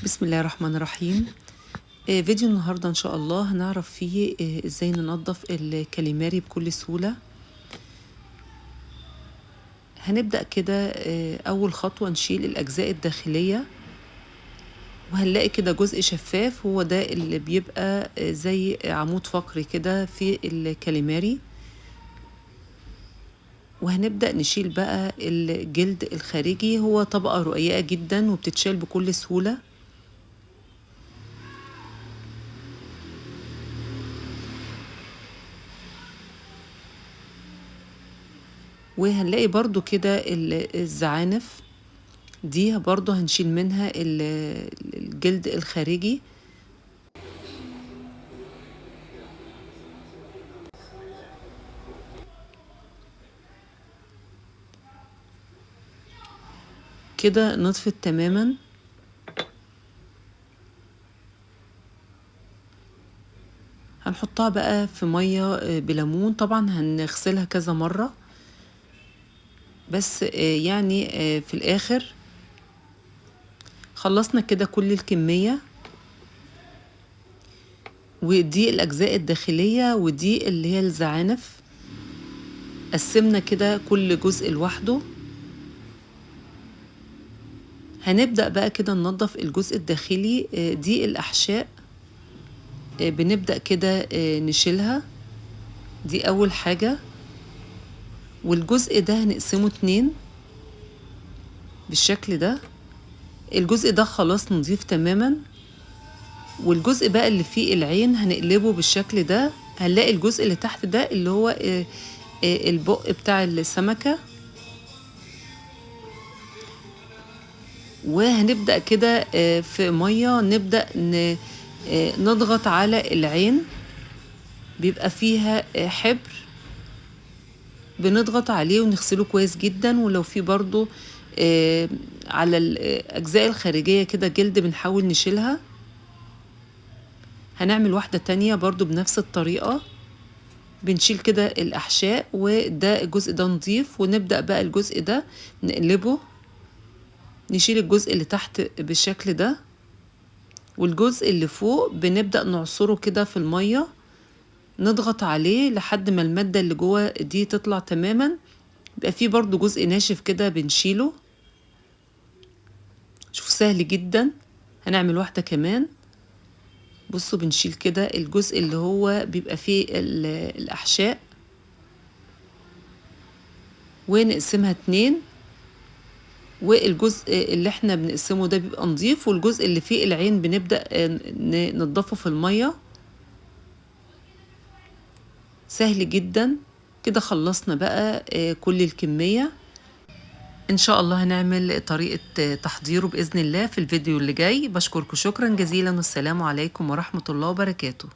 بسم الله الرحمن الرحيم. فيديو النهاردة إن شاء الله هنعرف فيه إزاي ننظف الكاليماري بكل سهولة. هنبدأ كده. أول خطوة نشيل الأجزاء الداخلية، وهنلاقي كده جزء شفاف هو ده اللي بيبقى زي عمود فقري كده في الكاليماري. وهنبدأ نشيل بقى الجلد الخارجي، هو طبقة رقيقة جدا وبتتشال بكل سهولة. وهنلاقي برضو كده الزعانف دي برضو هنشيل منها الجلد الخارجي. كده نطفت تماما. هنحطها بقى في مية بليمون، طبعا هنغسلها كذا مرة، بس يعني في الآخر خلصنا كده كل الكمية. ودي الأجزاء الداخلية ودي اللي هي الزعانف. قسمنا كده كل جزء لوحده. هنبدأ بقى كده ننظف الجزء الداخلي. دي الأحشاء بنبدأ كده نشيلها، دي أول حاجة. والجزء ده هنقسمه 2 بالشكل ده. الجزء ده خلاص نضيف تماما. والجزء بقى اللي فيه العين هنقلبه بالشكل ده. هنلاقي الجزء اللي تحت ده اللي هو البق بتاع السمكة. وهنبدأ كده في مية نبدأ نضغط على العين، بيبقى فيها حبر بنضغط عليه ونغسله كويس جدا. ولو في برضو على الأجزاء الخارجية كده جلد بنحاول نشيلها. هنعمل واحدة تانية برضو بنفس الطريقة، بنشيل كده الأحشاء وده الجزء ده نضيف. ونبدأ بقى الجزء ده نقلبه، نشيل الجزء اللي تحت بالشكل ده. والجزء اللي فوق بنبدأ نعصره كده في المية، نضغط عليه لحد ما المادة اللي جوه دي تطلع تماما. بيبقى فيه برضو جزء ناشف كده بنشيله. شوف سهل جدا. هنعمل واحدة كمان. بصوا بنشيل كده الجزء اللي هو بيبقى فيه الأحشاء ونقسمها 2. والجزء اللي احنا بنقسمه ده بيبقى نضيف، والجزء اللي فيه العين بنبدأ ننضفه في المية. سهل جدا كده. خلصنا بقى كل الكمية. ان شاء الله هنعمل طريقة تحضيره بإذن الله في الفيديو اللي جاي. بشكركم شكرا جزيلا، والسلام عليكم ورحمة الله وبركاته.